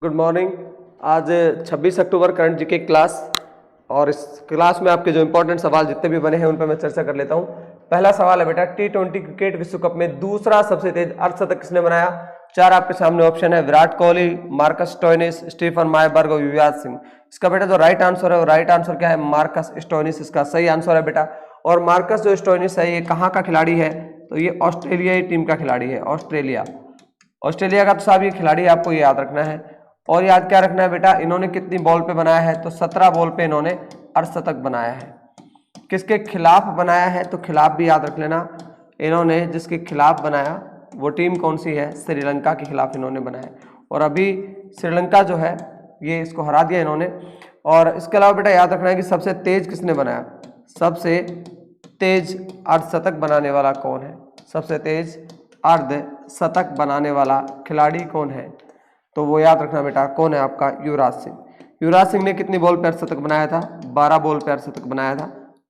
Good morning. आज 26 अक्टूबर current GK class, और इस क्लास में आपके जो इंपॉर्टेंट सवाल जितने भी बने हैं उन पर मैं चर्चा कर लेता हूं। पहला सवाल है बेटा, T20 क्रिकेट विश्व कप में दूसरा सबसे तेज अर्धशतक किसने बनाया? चार आपके सामने ऑप्शन है, Virat Kohli, Marcus Stoinis, Stephan Myburgh और युवराज सिंह। इसका बेटा जो राइट आंसर है वो राइट आंसर क्या है? मार्कस स्टोइनिस इसका सही आंसर है बेटा। और मार्कस जो स्टोइनिस है ये कहाँ का खिलाड़ी है? तो ये ऑस्ट्रेलियाई टीम का खिलाड़ी है, ऑस्ट्रेलिया का। तो साहब ये खिलाड़ी आपको याद रखना है। और याद क्या रखना है बेटा, इन्होंने कितनी बॉल पे बनाया है? तो 17 बॉल पे इन्होंने अर्धशतक बनाया है। किसके खिलाफ बनाया है? तो खिलाफ भी याद रख लेना। इन्होंने जिसके खिलाफ बनाया वो टीम कौन सी है? श्रीलंका के खिलाफ इन्होंने बनाया। और अभी श्रीलंका जो है ये इसको हरा दिया इन्होंने। और इसके अलावा बेटा याद रखना है कि सबसे तेज किसने बनाया? सबसे तेज अर्धशतक बनाने वाला कौन है? सबसे तेज अर्धशतक बनाने वाला खिलाड़ी कौन है? तो वो याद रखना बेटा, कौन है आपका? युवराज सिंह। युवराज सिंह ने कितनी बॉल पे अर्धशतक बनाया था? 12 बॉल पे अर्धशतक बनाया था।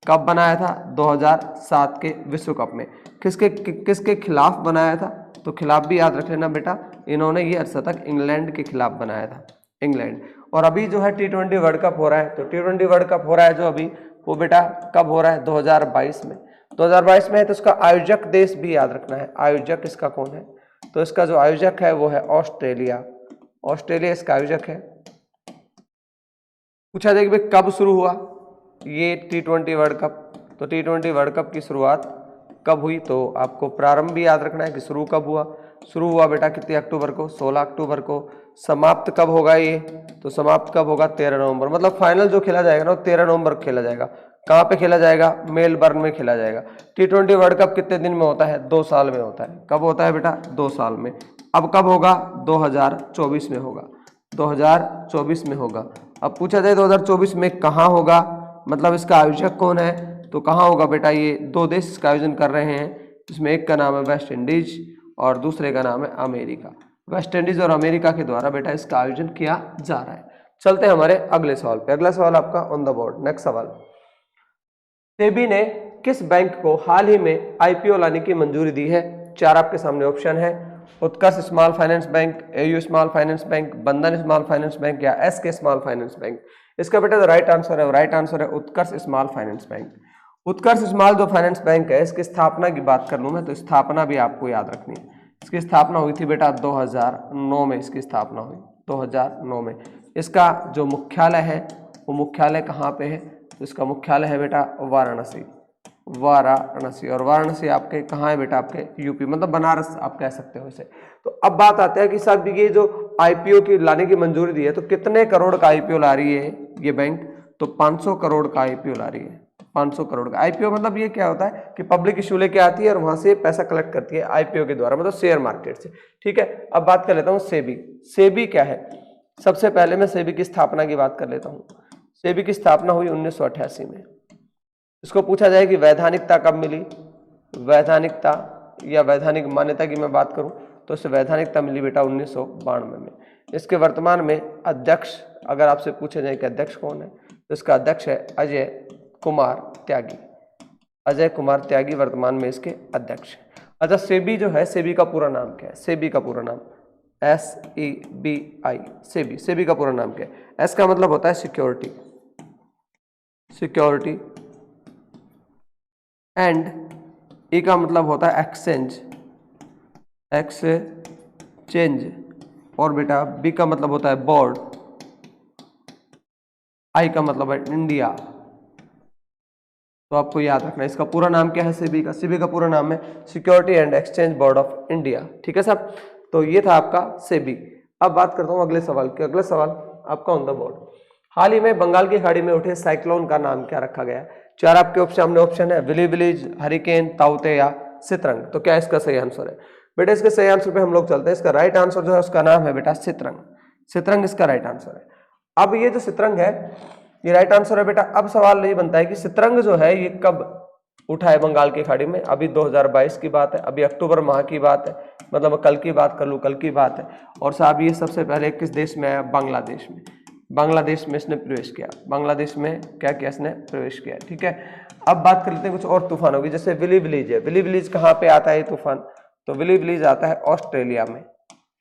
कब बनाया था? 2007 के विश्व कप में। किसके खिलाफ बनाया था? तो खिलाफ भी याद रख लेना बेटा, इन्होंने ये अर्धशतक इंग्लैंड के खिलाफ बनाया था, इंग्लैंड। और अभी जो है T20 वर्ल्ड कप हो रहा है, तो T20 वर्ल्ड कप हो रहा है जो अभी, वो बेटा कब हो रहा है? 2022 में। 2022 में है, तो उसका आयोजक देश भी याद रखना है। आयोजक इसका कौन है? तो इसका जो आयोजक है वो है ऑस्ट्रेलिया। ऑस्ट्रेलिया इसका आयोजक है। पूछा जाए कि भाई कब शुरू हुआ ये T20 वर्ल्ड कप? तो T20 वर्ल्ड कप की शुरुआत कब हुई? तो आपको प्रारंभ भी याद रखना है कि शुरू कब हुआ। शुरू हुआ बेटा कितने अक्टूबर को? 16 अक्टूबर को। समाप्त कब होगा ये? तो समाप्त कब होगा? 13 नवंबर। मतलब फाइनल जो खेला जाएगा ना वो 13 नवंबर को खेला जाएगा। कहाँ पे खेला जाएगा? मेलबर्न में खेला जाएगा। T20 वर्ल्ड कप कितने दिन में होता है? 2 साल में होता है। कब होता है बेटा? 2 साल में। अब कब होगा? 2024 में होगा। 2024 में होगा। अब पूछा जाए 2024 में कहाँ होगा, मतलब इसका आयोजक कौन है? तो कहाँ होगा बेटा? ये 2 देश इसका आयोजन कर रहे हैं, जिसमें एक का नाम है वेस्ट इंडीज और दूसरे का नाम है अमेरिका। वेस्ट इंडीज और अमेरिका के द्वारा बेटा इसका आयोजन किया जा रहा है। चलते हैं हमारे अगले सवाल पे। अगला सवाल आपका ऑन द बोर्ड। नेक्स्ट सवाल, सेबी ने किस बैंक को हाल ही में IPO लाने की मंजूरी दी है? चार आपके सामने ऑप्शन है, Utkarsh small finance bank, AU small finance bank, Bandhan small finance bank या SK स्मॉल फाइनेंस बैंक। इसका बेटा जो राइट आंसर है वो राइट आंसर है उत्कर्ष स्मॉल फाइनेंस बैंक। उत्कर्ष स्मॉल जो फाइनेंस बैंक है, इसकी स्थापना की बात कर लूँ मैं तो स्थापना भी आपको याद रखनी है। इसकी स्थापना हुई थी बेटा 2009 में, इसकी स्थापना हुई 2009 में। इसका जो मुख्यालय है वो मुख्यालय कहाँ पे है? तो इसका मुख्यालय है बेटा वाराणसी। और वाराणसी आपके कहाँ है बेटा? आपके यूपी, मतलब बनारस आप कह सकते हो इसे। तो अब बात आते हैं कि साहब ये जो IPO की लाने की मंजूरी दी है, तो कितने करोड़ का IPO ला रही है ये बैंक? तो 500 करोड़ का IPO ला रही है। 500 करोड़ का IPO मतलब ये क्या होता है कि पब्लिक इशू लेके आती है और वहां से पैसा कलेक्ट करती है IPO के द्वारा, मतलब शेयर मार्केट से। ठीक है, अब बात कर लेता हूँ सेबी। सेबी क्या है? सबसे पहले मैं सेबी की स्थापना की बात कर लेता हूँ। सेबी की स्थापना हुई 1988 में। इसको पूछा जाए कि वैधानिकता कब मिली? वैधानिकता या वैधानिक मान्यता की मैं बात करूं तो इसे वैधानिकता मिली बेटा 1992 में। इसके वर्तमान में अध्यक्ष, अगर आपसे पूछा जाए कि अध्यक्ष कौन है, तो इसका अध्यक्ष है अजय कुमार त्यागी। अजय कुमार त्यागी वर्तमान में इसके अध्यक्ष हैं। अच्छा, सेबी जो है, सेबी का पूरा नाम क्या है? सेबी का पूरा नाम SEBI, सेबी। सेबी का पूरा नाम क्या है? S का मतलब होता है सिक्योरिटी, सिक्योरिटी, एंड E का मतलब होता है एक्सचेंज, एक्सचेंज, और बेटा B का मतलब होता है बोर्ड, I का मतलब है इंडिया। तो आपको याद रखना है इसका पूरा नाम क्या है सेबी का? सेबी का पूरा नाम है security and exchange board of India. ठीक है साहब, तो ये था आपका सेबी। अब बात करता हूँ अगले सवाल की। अगला सवाल आपका ऑन द बोर्ड, हाल ही में बंगाल की खाड़ी में उठे साइक्लोन का नाम क्या रखा गया? चार आपके सामने ऑप्शन है, विलीविलीज, हरिकेन, ताउते या सितरंग। तो क्या इसका सही आंसर है? बेटा इसके सही आंसर पे हम लोग चलते हैं। इसका राइट आंसर जो है उसका नाम है बेटा सितरंग। सितरंग इसका राइट आंसर है। अब ये जो सितरंग है ये राइट आंसर है बेटा। अब सवाल ये बनता है कि सितरंग जो है ये कब उठा है बंगाल की खाड़ी में? अभी 2022 की बात है, अभी अक्टूबर माह की बात है, मतलब कल की बात कर लूँ, कल की बात है। और साहब ये सबसे पहले किस देश में आया? बांग्लादेश में। बांग्लादेश में इसने प्रवेश किया। बांग्लादेश में क्या किया? इसने प्रवेश किया। ठीक है, अब बात कर लेते हैं कुछ और तूफानों की। जैसे विलीविलीज है, विलीविलीज कहाँ पे आता है ये तूफान? तो विलीविलीज आता है ऑस्ट्रेलिया में।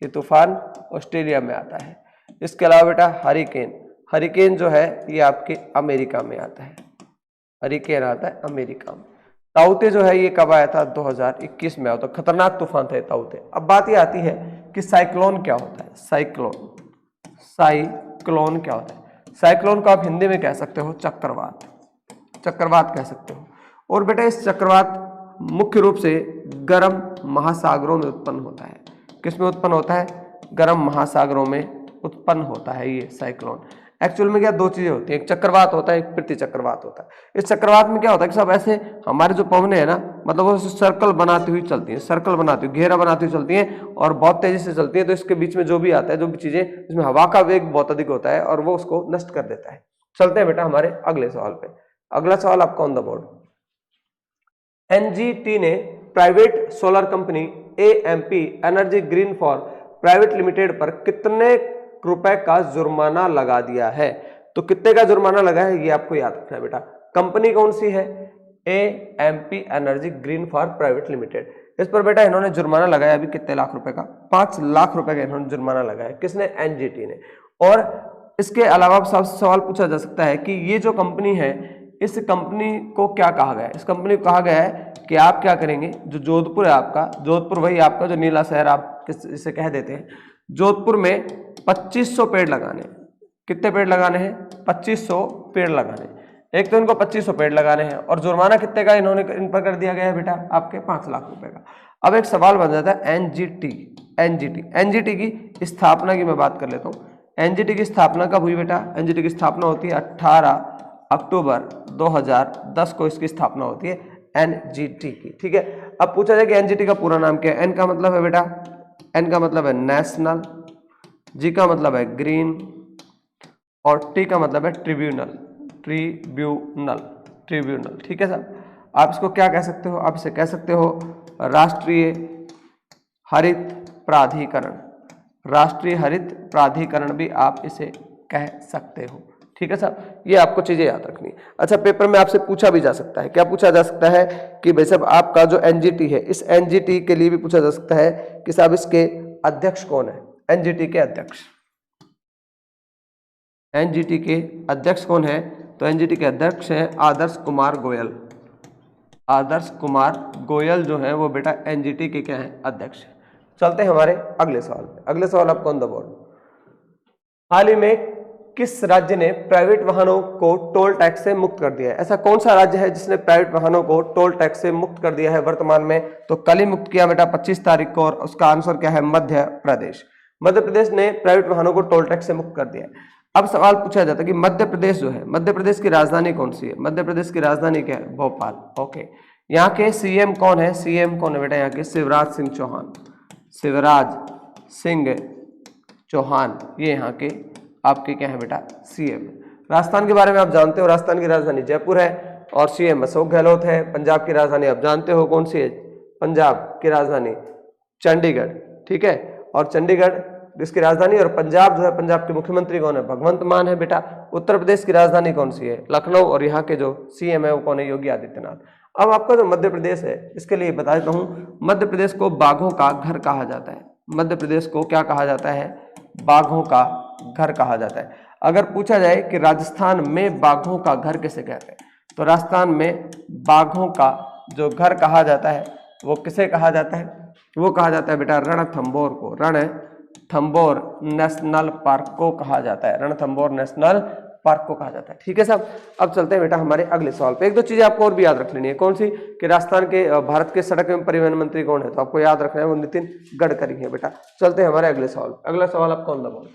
ये तूफान ऑस्ट्रेलिया में आता है। इसके अलावा बेटा हरिकेन, हरिकेन जो है ये आपके अमेरिका में आता है, हरिकेन आता है अमेरिका में। ताउते जो है ये कब आया था? 2021 में आया था, खतरनाक तूफान था ताउते। अब बात ये आती है कि साइक्लोन क्या होता है? साइक्लोन, साइक्लोन क्या होता है? साइक्लोन को आप हिंदी में कह सकते हो चक्रवात, चक्रवात कह सकते हो। और बेटा इस चक्रवात मुख्य रूप से गर्म महासागरों में उत्पन्न होता है। किस में उत्पन्न होता है? गर्म महासागरों में उत्पन्न होता है ये साइक्लोन। एक्चुअल में क्या दो चीजें होती हैं, एक चक्रवात होता है, एक प्रति चक्रवात होता है। इस चक्रवात में क्या होता है कि सब ऐसे हमारे जो पवनें है ना, मतलब वो सर्कल बनाती हुई चलती हैं, सर्कल बनाती हुई, घेरा बनाती हुई चलती हैं और बहुत तेजी से चलती हैं। तो इसके बीच में जो भी आता है, जो भी चीजें, इसमें हवा का वेग बहुत अधिक होता है और वो उसको नष्ट कर देता है। चलते हैं बेटा हमारे अगले सवाल पे। अगला सवाल आपका ऑन द बोर्ड। एनजीटी ने private solar company AMP energy green for private limited पर कितने रुपए का जुर्माना लगा दिया है? तो कितने का जुर्माना लगा है ये आपको याद रखना है बेटा। कंपनी कौन सी है? AMP energy green for private limited. इस पर बेटा इन्होंने जुर्माना लगाया अभी कितने लाख रुपए का? 5 लाख रुपए का इन्होंने जुर्माना लगाया। किसने? एनजीटी ने। और इसके अलावा सवाल पूछा जा सकता है कि ये जो कंपनी है, इस कंपनी को क्या कहा गया है? इस कंपनी को कहा गया है कि आप क्या करेंगे, जो जोधपुर है आपका, जोधपुर वही आपका जो नीला शहर आप इसे कह देते हैं, जोधपुर में 2500 पेड़ लगाने। कितने पेड़ लगाने हैं? 2500 पेड़ लगाने। एक तो इनको 2500 पेड़ लगाने हैं और जुर्माना कितने का इन्होंने इन पर कर दिया गया है बेटा? आपके 5 लाख रुपए का। अब एक सवाल बन जाता है एनजीटी, एनजीटी की स्थापना की मैं बात कर लेता हूँ। एनजीटी की स्थापना कब हुई बेटा? एनजीटी की स्थापना होती है 18 अक्टूबर 2010 को इसकी स्थापना होती है एनजीटी की। ठीक है, अब पूछा जाए कि एनजीटी का पूरा नाम क्या है? एन का मतलब है बेटा, एन का मतलब है नेशनल, जी का मतलब है ग्रीन और टी का मतलब है ट्रिब्यूनल, ट्रिब्यूनल, ट्रिब्यूनल। ठीक है साहब, आप इसको क्या कह सकते हो? आप इसे कह सकते हो राष्ट्रीय हरित प्राधिकरण, राष्ट्रीय हरित प्राधिकरण भी आप इसे कह सकते हो। ठीक है साहब, ये आपको चीजें याद रखनी है। अच्छा, पेपर में आपसे पूछा भी जा सकता है, क्या पूछा जा सकता है कि भाई साहब आपका जो एनजीटी है, इस एनजीटी के लिए भी पूछा जा सकता है कि साहब इसके अध्यक्ष कौन है? एनजीटी के अध्यक्ष, एनजीटी के अध्यक्ष कौन है? तो एनजीटी के अध्यक्ष हैं आदर्श कुमार गोयल। आदर्श कुमार गोयल जो है वो बेटा एनजीटी के क्या है? अध्यक्ष है। चलते हैं हमारे अगले सवाल पे। अगले सवाल आपको ऑन द बोर्ड। हाल ही में किस राज्य ने प्राइवेट वाहनों को टोल टैक्स से मुक्त कर दिया है? ऐसा कौन सा राज्य है जिसने प्राइवेट वाहनों को टोल टैक्स से मुक्त कर दिया है वर्तमान में? तो कल ही मुक्त किया बेटा 25 तारीख को, और उसका आंसर क्या है? मध्य प्रदेश। मध्य प्रदेश ने प्राइवेट वाहनों को टोल टैक्स से मुक्त कर दिया है। अब सवाल पूछा जाता है कि मध्य प्रदेश जो है, मध्य प्रदेश की राजधानी कौन सी है? मध्य प्रदेश की राजधानी क्या है? भोपाल। ओके, यहाँ के सीएम कौन है? सीएम कौन है बेटा यहाँ के? शिवराज सिंह चौहान, शिवराज सिंह चौहान, ये यहाँ के आपके क्या है बेटा? सीएम। राजस्थान के बारे में आप जानते हो, राजस्थान की राजधानी जयपुर है और सीएम अशोक गहलोत है। पंजाब की राजधानी आप जानते हो कौन सी है? पंजाब की राजधानी चंडीगढ़। ठीक है, और चंडीगढ़ इसकी राजधानी, और पंजाब जो है, पंजाब के मुख्यमंत्री कौन है? भगवंत मान है बेटा। उत्तर प्रदेश की राजधानी कौन सी है? लखनऊ, और यहाँ के जो सीएम है वो कौन है? योगी आदित्यनाथ। अब आपका जो मध्य प्रदेश है, इसके लिए बता देता हूँ, मध्य प्रदेश को बाघों का घर कहा जाता है। मध्य प्रदेश को क्या कहा जाता है? बाघों का घर कहा जाता है। अगर पूछा जाए कि राजस्थान में बाघों का घर किसे कहते हैं, तो राजस्थान में बाघों का जो घर कहा जाता है वो किसे कहा जाता है? वो कहा जाता है बेटा रणथंभौर को, रणथंभौर नेशनल पार्क को कहा जाता है, रणथंभौर नेशनल पार्क को कहा जाता है। ठीक है साहब, अब चलते हैं बेटा हमारे अगले सवाल पे। एक दो चीजें आपको और भी याद रख लेनी है। कौन सी? कि राजस्थान के भारत के सड़क एवं परिवहन मंत्री कौन है? तो आपको याद रखना है वो नितिन गडकरी है बेटा। चलते हैं हमारे अगले सवाल। अगला सवाल आपका on the board.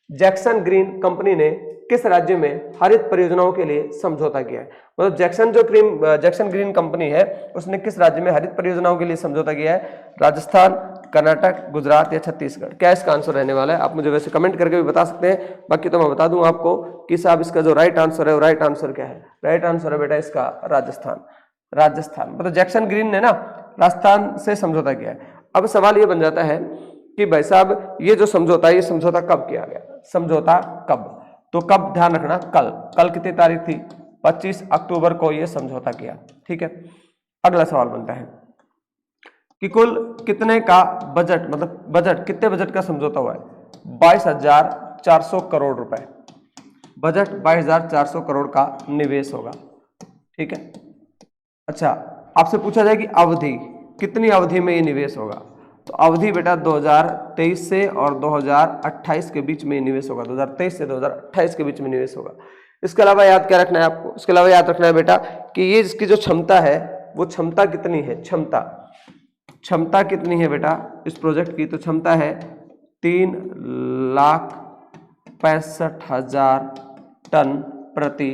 Jackson green company ने किस राज्य में हरित परियोजनाओं के लिए समझौता किया है? मतलब जैक्सन ग्रीन कंपनी है, उसने किस राज्य में हरित परियोजनाओं के लिए समझौता किया है? राजस्थान, कर्नाटक, गुजरात या छत्तीसगढ़? क्या इसका आंसर रहने वाला है? आप मुझे वैसे कमेंट करके भी बता सकते हैं, बाकी तो मैं बता दूं आपको कि साहब इसका जो राइट आंसर है वो राइट आंसर क्या है? राइट आंसर है बेटा इसका राजस्थान। राजस्थान मतलब जैक्सन ग्रीन ने ना राजस्थान से समझौता किया है। अब सवाल ये बन जाता है कि भाई साहब ये जो समझौता है, ये समझौता कब किया गया? समझौता कब? तो कब ध्यान रखना, कल कितनी तारीख थी? 25 अक्टूबर को ये समझौता किया। ठीक है, अगला सवाल बनता है कि कुल कितने का बजट, मतलब बजट, कितने बजट का समझौता हुआ है? 22,400 करोड़ रुपए। बजट 22,400 करोड़ का निवेश होगा। ठीक है। अच्छा, आपसे पूछा जाए कि अवधि, कितनी अवधि में ये निवेश होगा, तो अवधि बेटा 2023 से और 2028 के बीच में ये निवेश होगा। 2023 से 2028 के बीच में निवेश होगा। इसके अलावा याद क्या रखना है आपको, इसके अलावा याद रखना है बेटा कि ये इसकी जो क्षमता है वो क्षमता कितनी है, क्षमता कितनी है बेटा इस प्रोजेक्ट की, तो क्षमता है 3,65,000 टन प्रति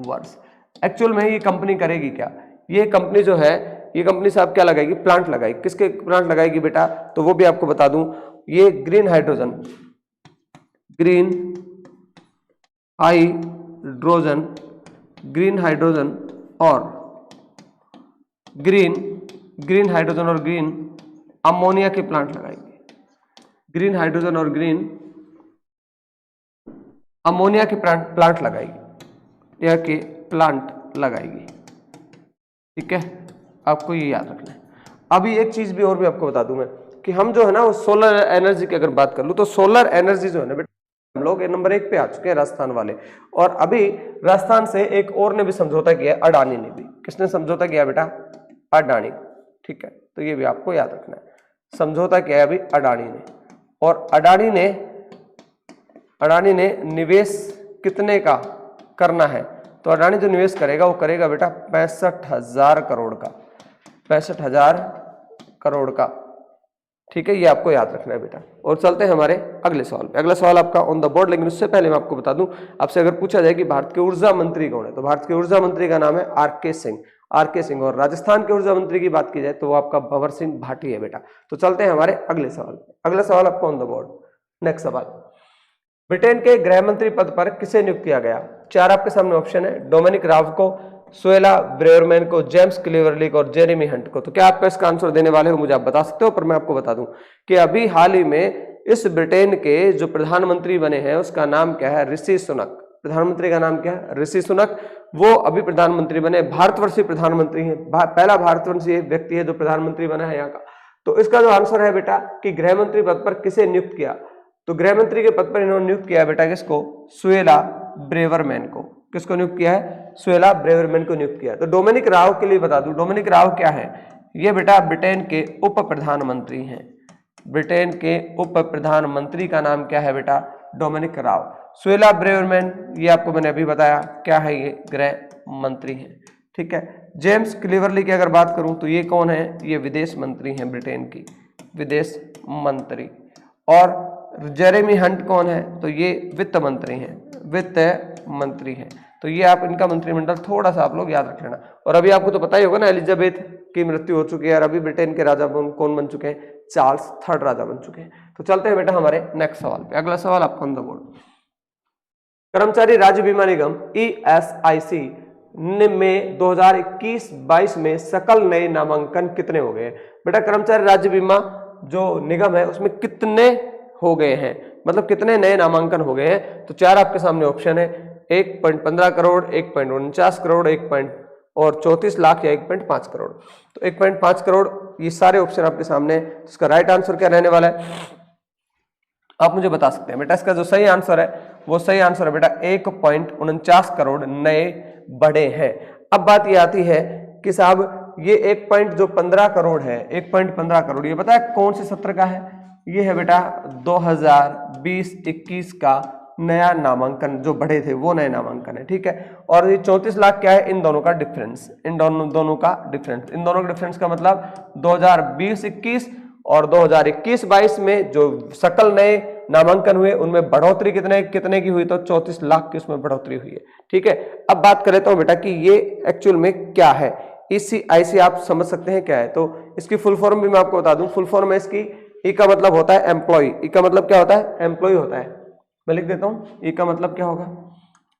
वर्ष। एक्चुअल में ये कंपनी करेगी क्या, ये कंपनी जो है, ये कंपनी साहब क्या लगाएगी, प्लांट लगाएगी। किसके प्लांट लगाएगी बेटा, तो वो भी आपको बता दूं, ये ग्रीन हाइड्रोजन और ग्रीन अमोनिया के प्लांट लगाएगी। ग्रीन हाइड्रोजन और ग्रीन अमोनिया के प्लांट लगाएगी, या के प्लांट लगाएगी। ठीक है, आपको ये याद रखना है। अभी एक चीज भी और भी आपको बता दूं मैं कि हम जो है ना वो सोलर एनर्जी की अगर बात कर लूं तो सोलर एनर्जी जो है ना बेटा, हम लोग नंबर 1 पे आ चुके हैं राजस्थान वाले। और अभी राजस्थान से एक और ने भी समझौता किया, अडानी ने भी। किसने समझौता किया बेटा, अडानी। ठीक है, तो ये भी आपको याद रखना है, समझौता किया है अभी अडानी ने। और अडानी ने निवेश कितने का करना है, तो अडानी जो निवेश करेगा वो करेगा बेटा 65,000 करोड़ का, 65,000 करोड़ का। ठीक है, ये आपको याद रखना है बेटा। और चलते हैं हमारे अगले सवाल पे। अगला सवाल आपका ऑन द बोर्ड, लेकिन उससे पहले मैं आपको बता दूं, आपसे अगर पूछा जाए कि भारत के ऊर्जा मंत्री कौन है, तो भारत के ऊर्जा मंत्री का नाम है आर.के. सिंह। और राजस्थान के ऊर्जा मंत्री की बात की जाए तो वो आपका भंवर सिंह भाटी है बेटा। तो चलते हैं हमारे अगले सवाल पे। अगला सवाल आपका ऑन द बोर्ड। नेक्स्ट सवाल, ब्रिटेन के गृह मंत्री पद पर किसे नियुक्त किया गया? 4 आपके सामने ऑप्शन है, डोमिनिक राव को, सुएला ब्रेवरमैन को, जेम्स क्लीवरली को और जेरेमी हंट को। तो क्या आपका इसका आंसर देने वाले हो मुझे आप बता सकते हो, पर मैं आपको बता दूं कि अभी हाल ही में इस ब्रिटेन के जो प्रधानमंत्री बने हैं उसका नाम क्या है, ऋषि सुनक। प्रधानमंत्री का नाम क्या है, ऋषि सुनक। वो अभी प्रधानमंत्री बने, भारतवर्षीय प्रधानमंत्री है, पहला भारतवर्षीय व्यक्ति है जो प्रधानमंत्री बना है यहाँ का। तो इसका जो आंसर है बेटा कि गृह मंत्री पद पर किसे नियुक्त किया, तो गृह मंत्री के पद पर इन्होंने नियुक्त किया बेटा किसको, सुएला ब्रेवरमैन को। किसको नियुक्त किया है, सुएला ब्रेवरमैन को नियुक्त किया। तो डोमिनिक राव के लिए बता दूं, डोमिनिक राव क्या है, ये बेटा ब्रिटेन के उप प्रधानमंत्री हैं। ब्रिटेन के उप प्रधानमंत्री का नाम क्या है बेटा, डोमिनिक राव। सुएला ब्रेवरमैन, ये आपको मैंने अभी बताया क्या है, ये गृह मंत्री है। ठीक है, जेम्स क्लीवरली की अगर बात करूं तो ये कौन है, ये विदेश मंत्री हैं, ब्रिटेन की विदेश मंत्री। और जेरेमी हंट कौन है, तो ये वित्त मंत्री हैं, वित्त मंत्री हैं। तो ये आप इनका मंत्रिमंडल थोड़ा सा आप लोग याद रख लेना। और अभी आपको तो पता ही होगा ना, एलिजाबेथ की मृत्यु हो चुकी है और अभी ब्रिटेन के राजा कौन बन चुके हैं, चार्ल्स थर्ड राजा बन चुके हैं। तो चलते हैं बेटा हमारे नेक्स्ट सवाल पे। अगला सवाल आपका ऑन द बोर्ड, कर्मचारी राज्य बीमा निगम ESIC में 2021-22 में सकल नए नामांकन कितने हो गए? बेटा कर्मचारी राज्य बीमा जो निगम है उसमें कितने हो गए हैं, मतलब कितने नए नामांकन हो गए हैं? तो 4 आपके सामने ऑप्शन है, 1.15 करोड़, 1.49 करोड़, 1.34 लाख या 1.5 करोड़। तो 1.5 करोड़, ये सारे ऑप्शन आपके सामने। इसका राइट आंसर क्या रहने वाला है, आप मुझे बता सकते हैं बेटा। इसका जो सही आंसर है वो सही आंसर है बेटा 1.49 करोड़ नए बढ़े हैं। अब बात ये आती है कि साहब ये 1.15 करोड़ है, 1.15 करोड़ ये पता है कौन से सत्र का है? ये है बेटा 2020-21 का नया नामांकन, जो बढ़े थे वो नए नामांकन है। ठीक है, और ये 34 लाख क्या है, इन दोनों का डिफरेंस, इन दोनों का डिफरेंस। इन दोनों का डिफरेंस का मतलब 2020-21 और 2021-22 में जो सकल नए नामांकन हुए उनमें बढ़ोतरी कितने की हुई, तो 34 लाख की उसमें बढ़ोतरी हुई है। ठीक है, अब बात करें तो बेटा कि ये एक्चुअल में क्या है, ECIC आप समझ सकते हैं क्या है, तो इसकी फुल फॉर्म भी मैं आपको बता दूं। फुल फॉर्म है इसकी, ई का मतलब होता है एम्प्लॉय, ई का मतलब क्या होता है, एम्प्लॉय होता है। मैं लिख देता हूं, ई का मतलब क्या होगा,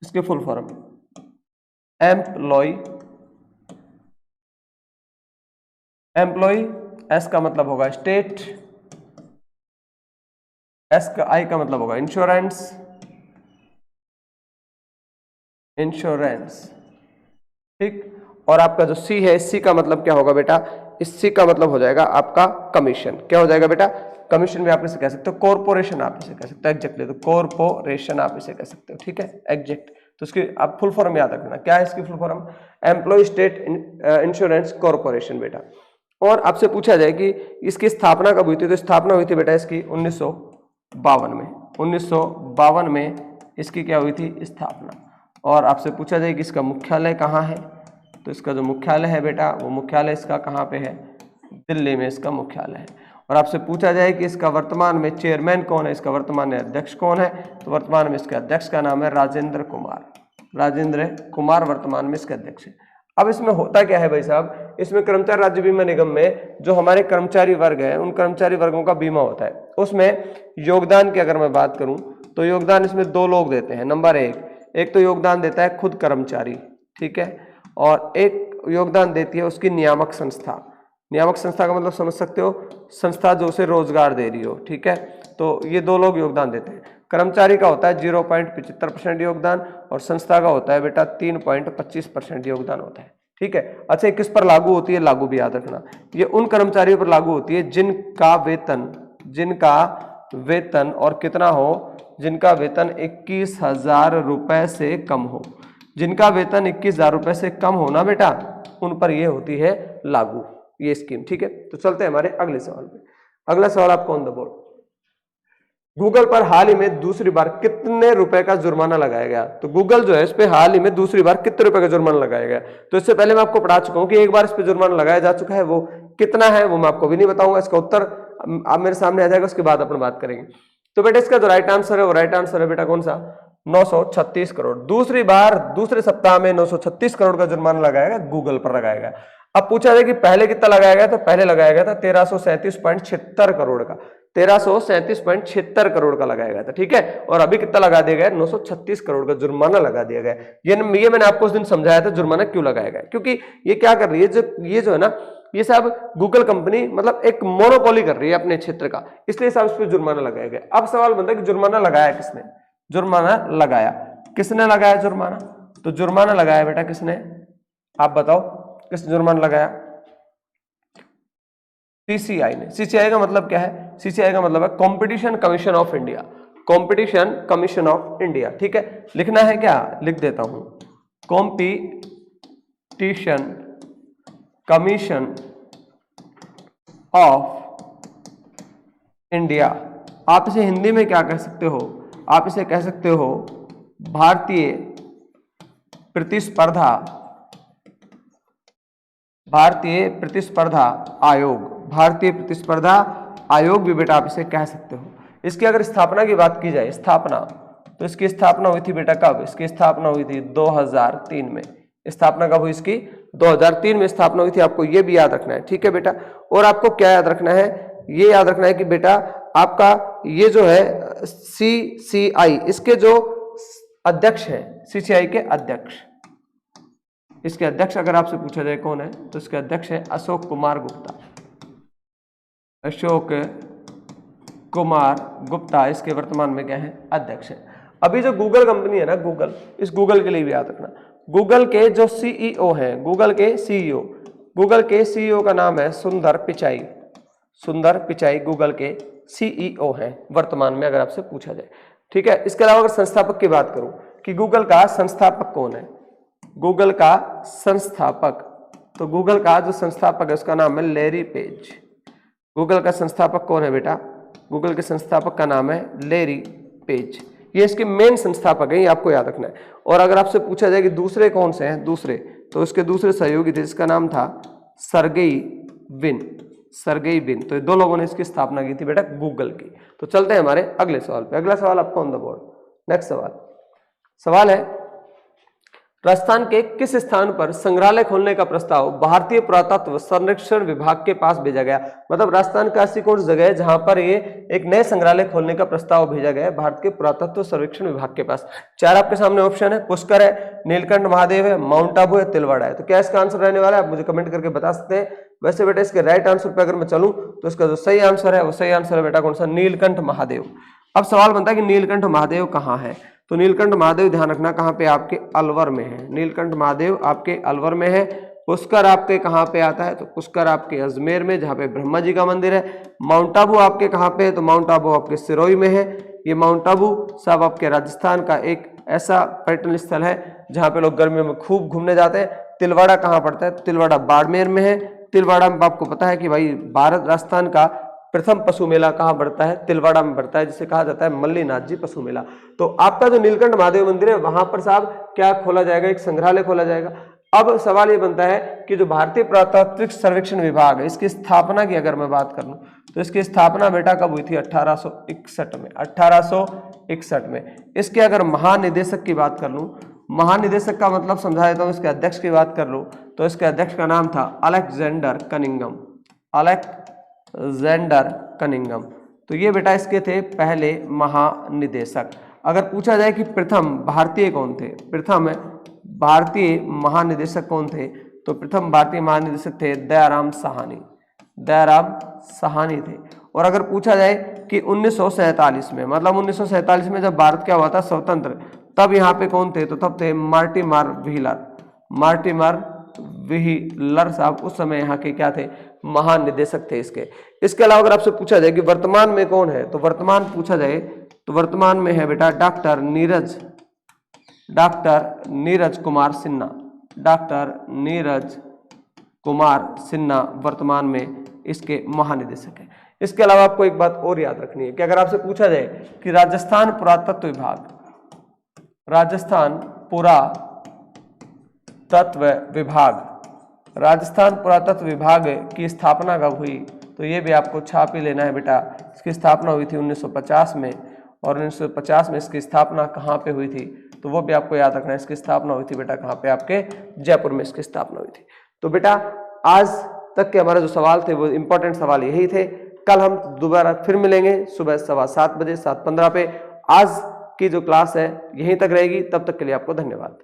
इसके फुल फॉर्म एम्प्लॉय, एस का मतलब होगा स्टेट, आई का मतलब होगा इंश्योरेंस। ठीक, और आपका जो सी है, सी का मतलब क्या होगा बेटा, इस सी का मतलब हो जाएगा आपका कमीशन। क्या हो जाएगा बेटा, कमीशन भी आप इसे कह सकते हो, कॉर्पोरेशन आप इसे कह सकते हो एग्जैक्टली, तो कॉर्पोरेशन आप इसे कह सकते हो, ठीक है एग्जैक्ट। तो इसकी आप फुल फॉर्म याद रखना, क्या है इसकी full form, employee state insurance corporation बेटा। और आपसे पूछा जाए कि इसकी स्थापना कब हुई थी, तो स्थापना हुई थी बेटा इसकी 1952 में, 1952 में इसकी क्या हुई थी स्थापना। और आपसे पूछा जाए कि इसका मुख्यालय कहाँ है, तो इसका जो मुख्यालय है बेटा वो मुख्यालय इसका कहाँ पे है, दिल्ली में इसका मुख्यालय है। और आपसे पूछा जाए कि इसका वर्तमान में चेयरमैन कौन है, इसका वर्तमान में अध्यक्ष कौन है, तो वर्तमान में इसके अध्यक्ष का नाम है राजेंद्र कुमार, राजेंद्र कुमार वर्तमान में इसके अध्यक्ष है। अब इसमें होता क्या है भाई साहब, इसमें कर्मचारी राज्य बीमा निगम में जो हमारे कर्मचारी वर्ग है उन कर्मचारी वर्गों का बीमा होता है। उसमें योगदान की अगर मैं बात करूं तो योगदान इसमें दो लोग देते हैं। नंबर एक तो योगदान देता है खुद कर्मचारी, ठीक है, और एक योगदान देती है उसकी नियामक संस्था। नियामक संस्था का मतलब समझ सकते हो, संस्था जो उसे रोजगार दे रही हो, ठीक है। तो ये दो लोग योगदान देते हैं। कर्मचारी का होता है 0.75% योगदान और संस्था का होता है बेटा 3.25% योगदान होता है, ठीक है। अच्छा किस पर लागू होती है, लागू भी याद रखना, ये उन कर्मचारियों पर लागू होती है जिनका वेतन और कितना हो, जिनका वेतन 21,000 रुपए से कम हो, जिनका वेतन 21,000 रुपए से कम हो ना बेटा, उन पर यह होती है लागू ये स्कीम, ठीक है। तो चलते हैं हमारे अगले सवाल पे। अगला सवाल आपको ऑन द बोर्ड, गूगल पर हाल ही में दूसरी बार कितने रुपए का जुर्माना लगाया गया। तो गूगल जो है इस पे हाल ही में दूसरी बार कितने रुपए का जुर्माना लगाया गया, तो इससे पहले मैं आपको पढ़ा चुका हूं कि एक बार इस पे जुर्माना लगाया जा चुका है, वो कितना है वो मैं आपको भी नहीं बताऊंगा, इसका उत्तर आप मेरे सामने आ जाएगा, उसके बाद अपन बात करेंगे। तो बेटा इसका जो राइट आंसर है वो राइट आंसर है बेटा कौन सा, 936 करोड़। दूसरी बार दूसरे सप्ताह में 936 करोड़ का जुर्माना लगाया गया, गूगल पर लगाया गया। अब पूछा जाए कि पहले कितना लगाया गया, तो पहले लगाया गया था 1337.76 करोड़ का, 1337.76 करोड़ का लगाया गया था, ठीक है। और अभी कितना लगा दिया गया, 936 करोड़ का जुर्माना लगा दिया गया। ये मैंने आपको उस दिन समझाया था जुर्माना क्यों लगाया गया, क्योंकि ये क्या कर रही है, ये जो है ना, ये साहब गूगल कंपनी मतलब एक मोनोपोली कर रही है अपने क्षेत्र का, इसलिए साहब इस पर जुर्माना लगाया गया। अब सवाल बनता है कि जुर्माना लगाया किसने, जुर्माना लगाया किसने लगाया जुर्माना, तो जुर्माना लगाया बेटा किसने, आप बताओ किसने जुर्माना लगाया, सीसीआई ने। सीसीआई का मतलब क्या है, सीसीआई का मतलब है competition commission of India, competition commission of India, ठीक है। लिखना है क्या, लिख देता हूं, कॉम्पिटिशन कमीशन ऑफ इंडिया। आप इसे हिंदी में क्या कह सकते हो, आप इसे कह सकते हो भारतीय प्रतिस्पर्धा आयोग, भारतीय प्रतिस्पर्धा आयोग भी बेटा आप इसे कह सकते हो। इसकी अगर स्थापना की बात की जाए, स्थापना, तो इसकी स्थापना हुई थी बेटा कब, इसकी स्थापना हुई थी 2003 में। स्थापना कब हुई इसकी, 2003 में स्थापना हुई थी, आपको ये भी याद रखना है, ठीक है बेटा। और आपको क्या याद रखना है, ये याद रखना है कि बेटा आपका ये जो है सीसीआई, इसके जो अध्यक्ष हैं, सीसीआई के अध्यक्ष, इसके अध्यक्ष अगर आपसे पूछा जाए कौन है, तो इसके अध्यक्ष है अशोक कुमार गुप्ता, अशोक कुमार गुप्ता इसके वर्तमान में क्या है, अध्यक्ष है। अभी जो गूगल कंपनी है ना, गूगल, इस गूगल के लिए भी याद रखना, गूगल के जो सीईओ हैं, गूगल के सीईओ का नाम है सुंदर पिचाई, सुंदर पिचाई गूगल के सीईओ हैं वर्तमान में, अगर आपसे पूछा जाए, ठीक है। इसके अलावा अगर संस्थापक की बात करूं कि गूगल का संस्थापक कौन है, गूगल का संस्थापक, तो गूगल का जो संस्थापक है उसका नाम है लैरी पेज। गूगल का संस्थापक कौन है बेटा, गूगल के संस्थापक का नाम है लैरी पेज, ये इसके मेन संस्थापक है, ये आपको याद रखना है। और अगर आपसे पूछा जाए कि दूसरे कौन से हैं, दूसरे, तो उसके दूसरे सहयोगी थे जिसका नाम था सर्गेई ब्रिन, सर्गेई ब्रिन। तो ये दो लोगों ने इसकी स्थापना की थी बेटा गूगल की। तो चलते हैं हमारे अगले सवाल पे। अगला सवाल आपका ऑन द बोर्ड, नेक्स्ट सवाल है राजस्थान के किस स्थान पर संग्रहालय खोलने का प्रस्ताव भारतीय पुरातत्व संरक्षण विभाग के पास भेजा गया। मतलब राजस्थान का ऐसी कौन सी जगह है जहां पर ये एक नए संग्रहालय खोलने का प्रस्ताव भेजा गया है भारत के पुरातत्व सर्वेक्षण विभाग के पास। चार आपके सामने ऑप्शन है, पुष्कर है, नीलकंठ महादेव है, माउंट आबू है, तिलवाड़ा है। तो क्या इसका आंसर रहने वाला है, आप मुझे कमेंट करके बता सकते हैं। वैसे बेटा इसके राइट आंसर पे अगर मैं चलूं तो इसका जो सही आंसर है वो सही आंसर है बेटा कौन सा, नीलकंठ महादेव। अब सवाल बनता है कि नीलकंठ महादेव कहाँ है, तो नीलकंठ महादेव ध्यान रखना कहाँ पे, आपके अलवर में है। नीलकंठ महादेव आपके अलवर में है। पुष्कर आपके कहाँ पे आता है? तो पुष्कर आपके अजमेर में, जहाँ पे ब्रह्मा जी का मंदिर है। माउंट आबू आपके कहाँ पे है? तो माउंट आबू आपके सिरोही में है। ये माउंट आबू साहब आपके राजस्थान का एक ऐसा पर्यटन स्थल है जहाँ पे लोग गर्मियों में खूब घूमने जाते हैं। तिलवाड़ा कहाँ पड़ता है? तिलवाड़ा बाड़मेर में है। तिलवाड़ा में आपको पता है कि भाई भारत राजस्थान का प्रथम पशु मेला कहाँ बढ़ता है? तिलवाड़ा में बढ़ता है, जिसे कहा जाता है मल्लीनाथ जी पशु मेला। तो आपका जो नीलकंठ महादेव मंदिर है वहां पर साहब क्या खोला जाएगा? एक संग्रहालय खोला जाएगा। अब सवाल ये बनता है कि जो भारतीय पुरातात्विक सर्वेक्षण विभाग है, इसकी स्थापना की अगर मैं बात करूं तो इसकी स्थापना बेटा कब हुई थी? 1861 में। 1861 में। इसके अगर महानिदेशक की बात कर लूं, महानिदेशक का मतलब समझा देता हूं, इसके अध्यक्ष की बात कर लूं तो इसके अध्यक्ष का नाम था अलेक्जेंडर कनिंघम। Alexander Cunningham. तो ये बेटा इसके थे पहले महानिदेशक। अगर पूछा जाए कि प्रथम भारतीय कौन थे, प्रथम भारतीय महानिदेशक कौन थे, तो प्रथम भारतीय महानिदेशक थे दयाराम साहनी। दयाराम साहनी थे। और अगर पूछा जाए कि 1947 में, मतलब 1947 में जब भारत क्या हुआ था स्वतंत्र, तब यहाँ पे कौन थे? तो तब थे मार्टिमर व्हीलर। मार्टिमर व्हीलर साहब उस समय यहाँ के क्या थे? महानिदेशक थे इसके। इसके अलावा अगर आपसे पूछा जाए कि वर्तमान में कौन है, तो वर्तमान पूछा जाए तो वर्तमान में है बेटा डॉक्टर नीरज कुमार सिन्हा। डॉक्टर नीरज कुमार सिन्हा वर्तमान में इसके महानिदेशक हैं। इसके अलावा आपको एक बात और याद रखनी है कि अगर आपसे पूछा जाए कि राजस्थान पुरातत्व विभाग, राजस्थान पुरातत्व विभाग की स्थापना कब हुई, तो ये भी आपको छाप ही लेना है बेटा। इसकी स्थापना हुई थी 1950 में, और 1950 में इसकी स्थापना कहाँ पे हुई थी, तो वो भी आपको याद रखना है। इसकी स्थापना हुई थी बेटा कहाँ पे? आपके जयपुर में इसकी स्थापना हुई थी। तो बेटा आज तक के हमारे जो सवाल थे वो इंपॉर्टेंट सवाल यही थे। कल हम दोबारा फिर मिलेंगे सुबह 7:15 बजे, 7:15 पे। आज की जो क्लास है यहीं तक रहेगी, तब तक के लिए आपको धन्यवाद।